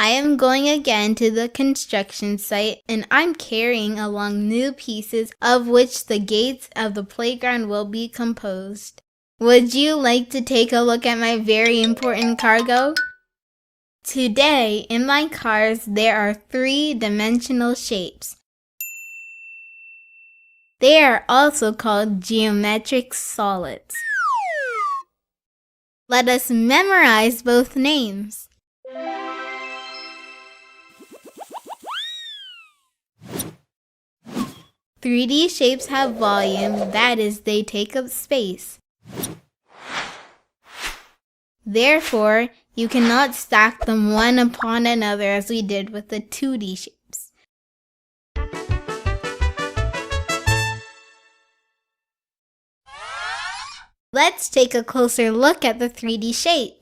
I am going again to the construction site and I'm carrying along new pieces of which the gates of the playground will be composed. Would you like to take a look at my very important cargo? Today, in my cars, there are three-dimensional shapes. They are also called geometric solids. Let us memorize both names. 3D shapes have volume, that is, they take up space. Therefore, you cannot stack them one upon another as we did with the 2D shapes. Let's take a closer look at the 3D shapes.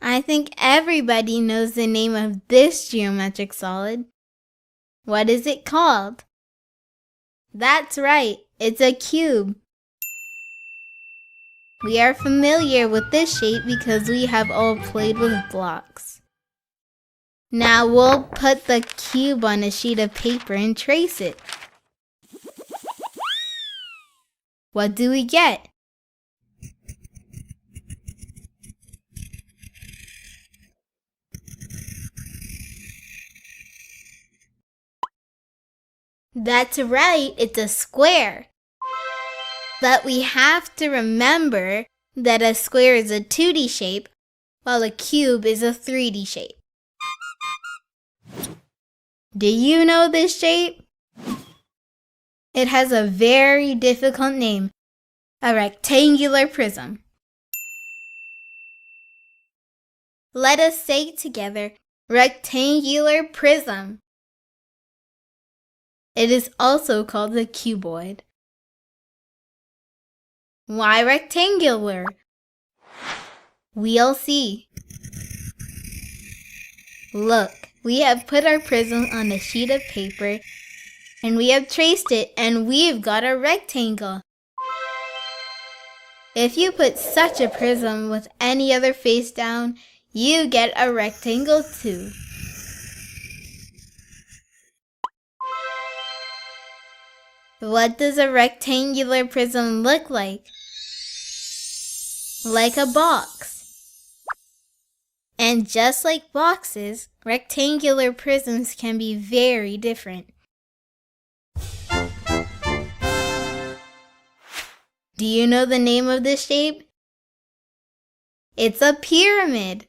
I think everybody knows the name of this geometric solid. What is it called? That's right, it's a cube. We are familiar with this shape because we have all played with blocks. Now we'll put the cube on a sheet of paper and trace it. What do we get? That's right, it's a square. But we have to remember that a square is a 2D shape, while a cube is a 3D shape. Do you know this shape? It has a very difficult name, a rectangular prism. Let us say together, rectangular prism. It is also called the cuboid. Why rectangular? We'll see. Look, we have put our prism on a sheet of paper and we have traced it and we've got a rectangle. If you put such a prism with any other face down, you get a rectangle too. What does a rectangular prism look like? Like a box. And just like boxes, rectangular prisms can be very different. Do you know the name of this shape? It's a pyramid.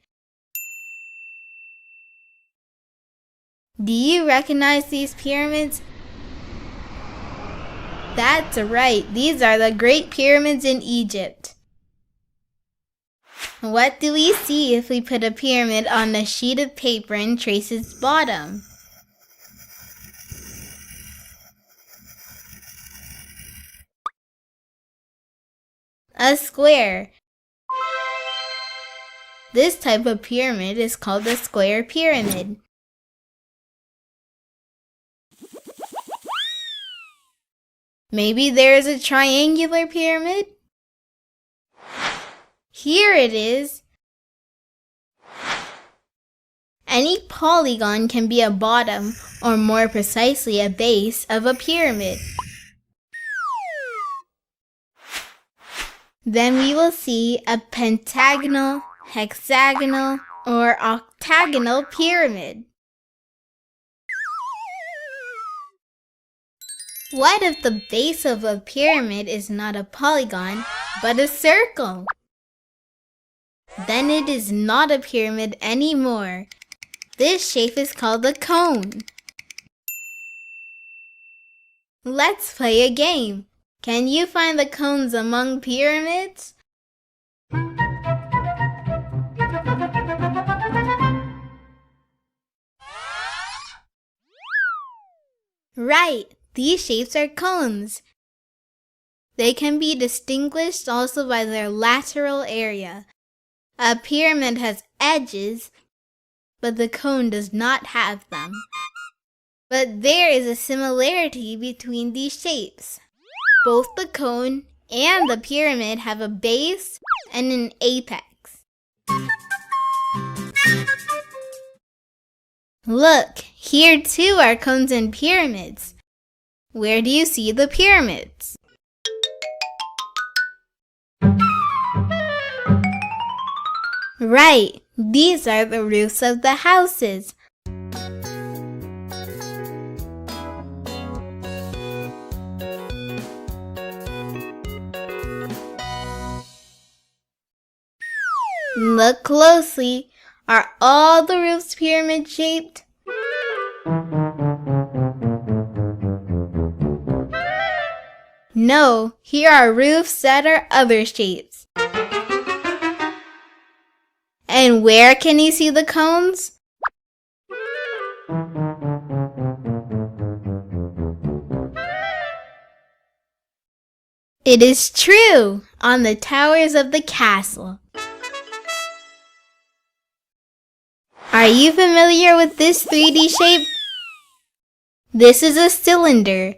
Do you recognize these pyramids? That's right, these are the Great Pyramids in Egypt. What do we see if we put a pyramid on a sheet of paper and trace its bottom? A square. This type of pyramid is called a square pyramid. Maybe there is a triangular pyramid? Here it is. Any polygon can be a bottom, or more precisely a base, of a pyramid. Then we will see a pentagonal, hexagonal, or octagonal pyramid. What if the base of a pyramid is not a polygon, but a circle? Then it is not a pyramid anymore. This shape is called a cone. Let's play a game. Can you find the cones among pyramids? Right, these shapes are cones. They can be distinguished also by their lateral area. A pyramid has edges, but the cone does not have them. But there is a similarity between these shapes. Both the cone and the pyramid have a base and an apex. Look, here too are cones and pyramids. Where do you see the pyramids? Right, these are the roofs of the houses. Look closely. Are all the roofs pyramid shaped? No, here are roofs that are other shapes. And where can you see the cones? It is true, on the towers of the castle. Are you familiar with this 3D shape? This is a cylinder.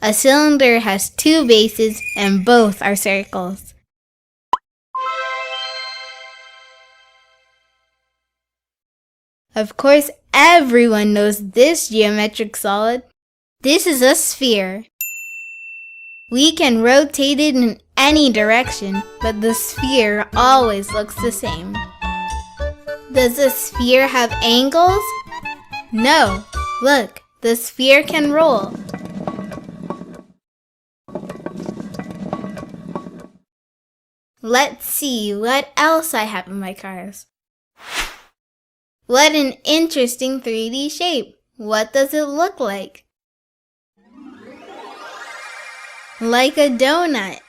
A cylinder has two bases and both are circles. Of course, everyone knows this geometric solid. This is a sphere. We can rotate it in any direction, but the sphere always looks the same. Does the sphere have angles? No. Look, the sphere can roll. Let's see what else I have in my cars. What an interesting 3D shape. What does it look like? Like a donut.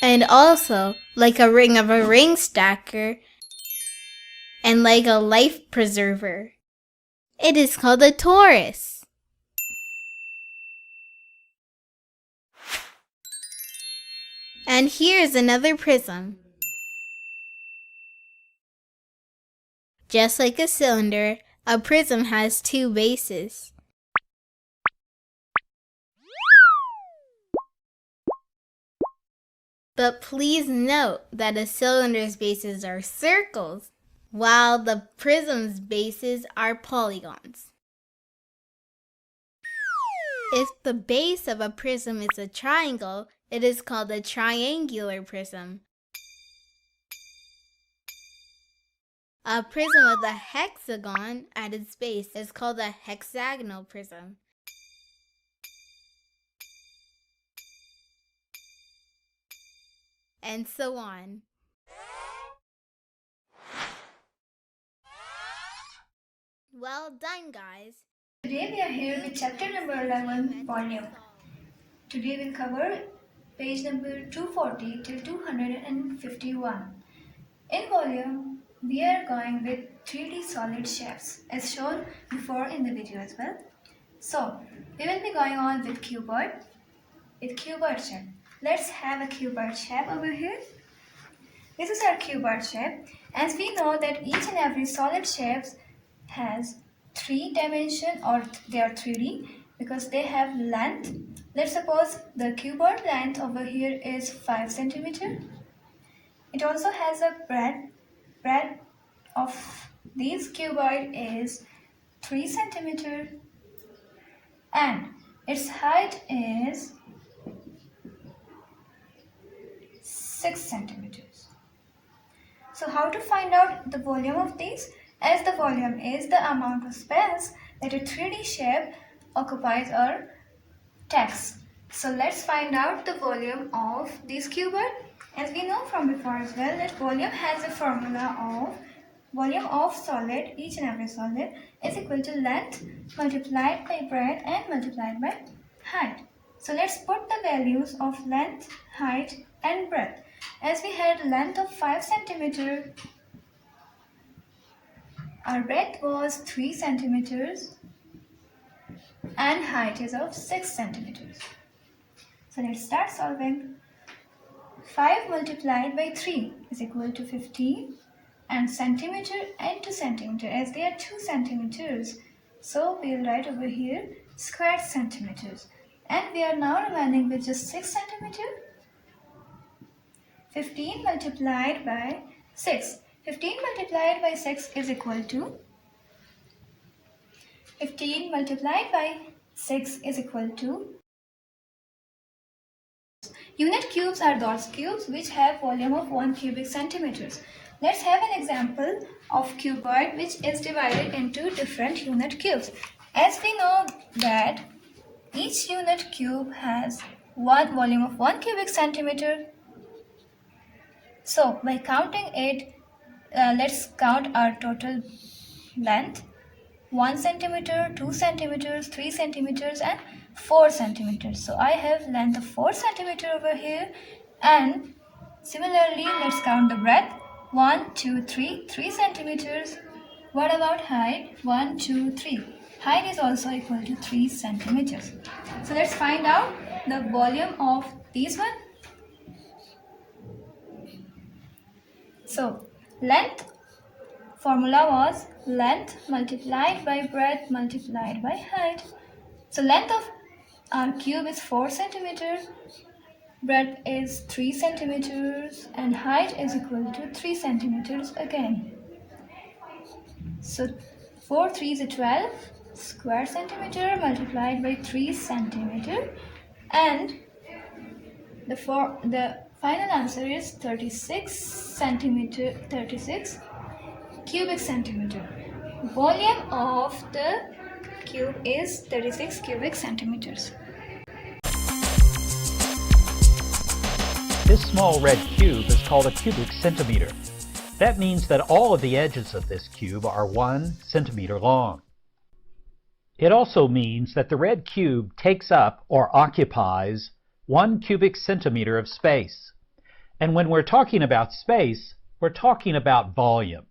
And also like a ring of a ring stacker. And like a life preserver. It is called a torus. And here's another prism. Just like a cylinder, a prism has two bases. But please note that a cylinder's bases are circles, while the prism's bases are polygons. If the base of a prism is a triangle, it is called a triangular prism. A prism with a hexagon at its base is called a hexagonal prism. And so on. Well done, guys. Today we are here with chapter number 11, volume. Today we'll cover page number 240 till 251. In volume, we are going with 3D solid shapes as shown before in the video as well. So, we will be going on with cuboid, shape. Let's have a cuboid shape over here. This is our cuboid shape. As we know that each and every solid shape has 3 dimension, or they are 3D because they have length. Let's suppose the cuboid length over here is 5 centimeter. It also has a breadth of these cuboid is 3 centimeter and its height is 6 centimeters. So how to find out the volume of these? As the volume is the amount of space that a 3D shape occupies or takes. So let's find out the volume of this cuboid. As we know from before as well that volume has a formula of volume of solid, each and every solid, is equal to length multiplied by breadth and multiplied by height. So let's put the values of length, height and breadth. As we had length of 5 centimeter, our breadth was 3 centimeters and height is of 6 centimeters. So let's start solving. 5 multiplied by 3 is equal to 15 and centimeter into centimeter, as they are 2 centimeters. So we'll write over here square centimeters. And we are now remaining with just 6 centimeter. 15 multiplied by 6. 15 multiplied by 6 is equal to 15 multiplied by 6 is equal to. Unit cubes are those cubes which have volume of 1 cubic centimeters. Let's have an example of cuboid which is divided into different unit cubes. As we know that each unit cube has one volume of 1 cubic centimeter. So by counting it, let's count our total length. 1 centimeter, 2 centimeters, 3 centimeters and 4 centimeters. So I have length of 4 centimeter over here, and similarly let's count the breadth. 1, 2, 3, 3 centimeters. What about height? 1, 2, 3. Height is also equal to 3 centimeters. So let's find out the volume of these one. So length formula was length multiplied by breadth multiplied by height. So length of our cube is 4 centimeters, breadth is 3 centimeters and height is equal to 3 centimeters again. So 4 3s are 12 square centimeter multiplied by 3 centimeter, and the final answer is 36 cubic centimeter. Volume of the cube is 36 cubic centimeters. This small red cube is called a cubic centimeter. That means that all of the edges of this cube are 1 centimeter long. It also means that the red cube takes up or occupies 1 cubic centimeter of space. And when we're talking about space, we're talking about volume.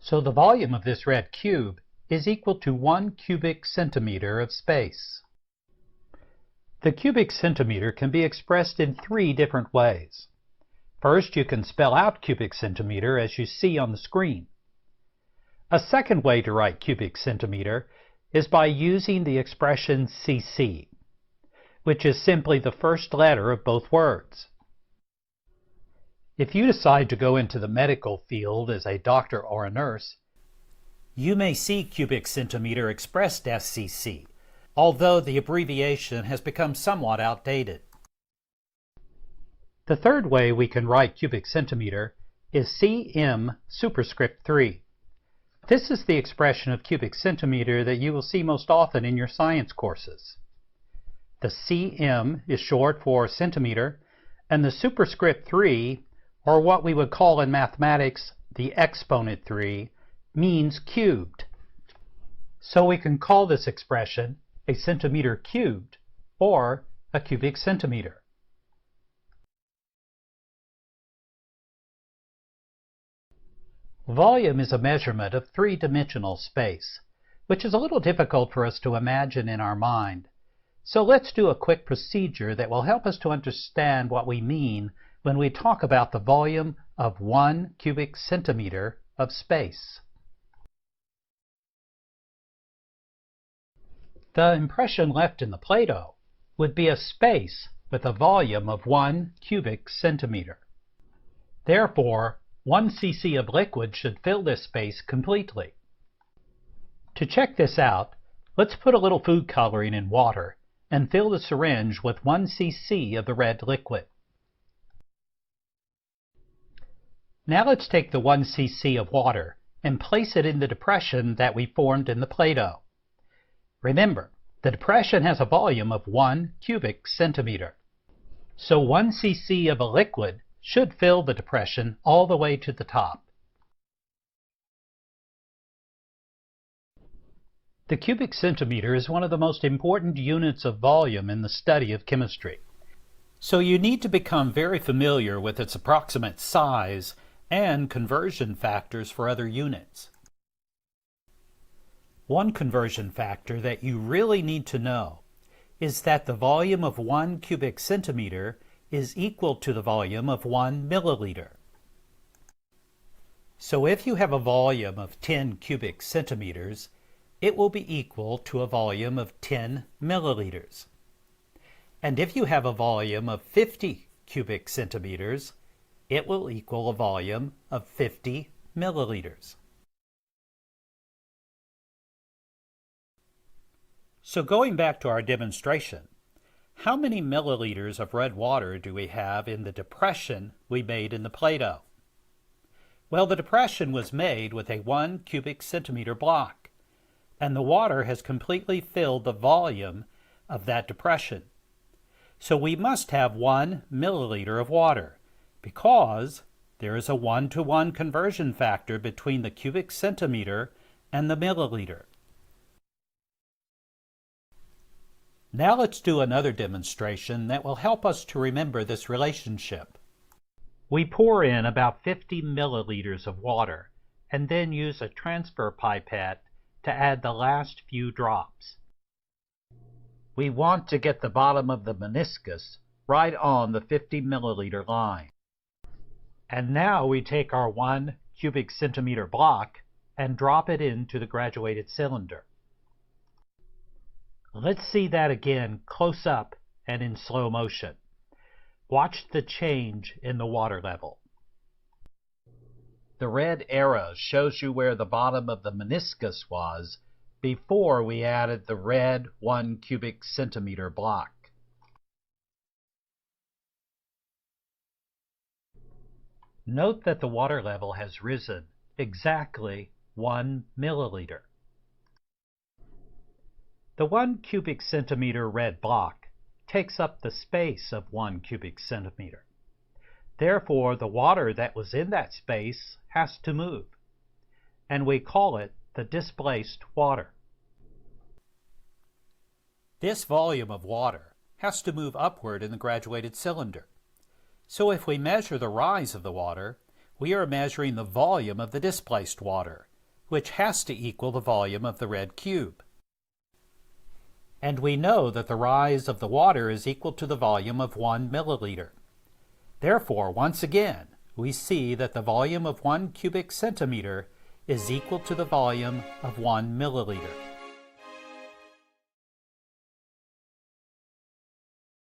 So the volume of this red cube is equal to 1 cubic centimeter of space. The cubic centimeter can be expressed in 3 different ways. First, you can spell out cubic centimeter as you see on the screen. A second way to write cubic centimeter is by using the expression cc, which is simply the first letter of both words. If you decide to go into the medical field as a doctor or a nurse, you may see cubic centimeter expressed as cc, although the abbreviation has become somewhat outdated. The third way we can write cubic centimeter is cm superscript 3. This is the expression of cubic centimeter that you will see most often in your science courses. The cm is short for centimeter, and the superscript 3, or what we would call in mathematics the exponent 3, means cubed. So we can call this expression a centimeter cubed, or a cubic centimeter. Volume is a measurement of 3-dimensional space, which is a little difficult for us to imagine in our mind. So let's do a quick procedure that will help us to understand what we mean when we talk about the volume of 1 cubic centimeter of space. The impression left in the Play-Doh would be a space with a volume of 1 cubic centimeter. Therefore, 1 cc of liquid should fill this space completely. To check this out, let's put a little food coloring in water and fill the syringe with 1 cc of the red liquid. Now let's take the 1 cc of water and place it in the depression that we formed in the Play-Doh. Remember, the depression has a volume of 1 cubic centimeter. So 1 cc of a liquid should fill the depression all the way to the top. The cubic centimeter is one of the most important units of volume in the study of chemistry. So you need to become very familiar with its approximate size and conversion factors for other units. One conversion factor that you really need to know is that the volume of 1 cubic centimeter is equal to the volume of 1 milliliter. So if you have a volume of 10 cubic centimeters, it will be equal to a volume of 10 milliliters. And if you have a volume of 50 cubic centimeters, it will equal a volume of 50 milliliters. So going back to our demonstration, how many milliliters of red water do we have in the depression we made in the Play-Doh? Well, the depression was made with a 1 cubic centimeter block, and the water has completely filled the volume of that depression. So we must have 1 milliliter of water, because there is a 1-to-1 conversion factor between the cubic centimeter and the milliliter. Now let's do another demonstration that will help us to remember this relationship. We pour in about 50 milliliters of water and then use a transfer pipette to add the last few drops. We want to get the bottom of the meniscus right on the 50 milliliter line. And now we take our 1 cubic centimeter block and drop it into the graduated cylinder. Let's see that again close up and in slow motion. Watch the change in the water level. The red arrow shows you where the bottom of the meniscus was before we added the red 1 cubic centimeter block. Note that the water level has risen exactly 1 milliliter. The 1 cubic centimeter red block takes up the space of 1 cubic centimeter. Therefore, the water that was in that space has to move, and we call it the displaced water. This volume of water has to move upward in the graduated cylinder. So if we measure the rise of the water, we are measuring the volume of the displaced water, which has to equal the volume of the red cube. And we know that the rise of the water is equal to the volume of 1 milliliter. Therefore, once again, we see that the volume of 1 cubic centimeter is equal to the volume of 1 milliliter.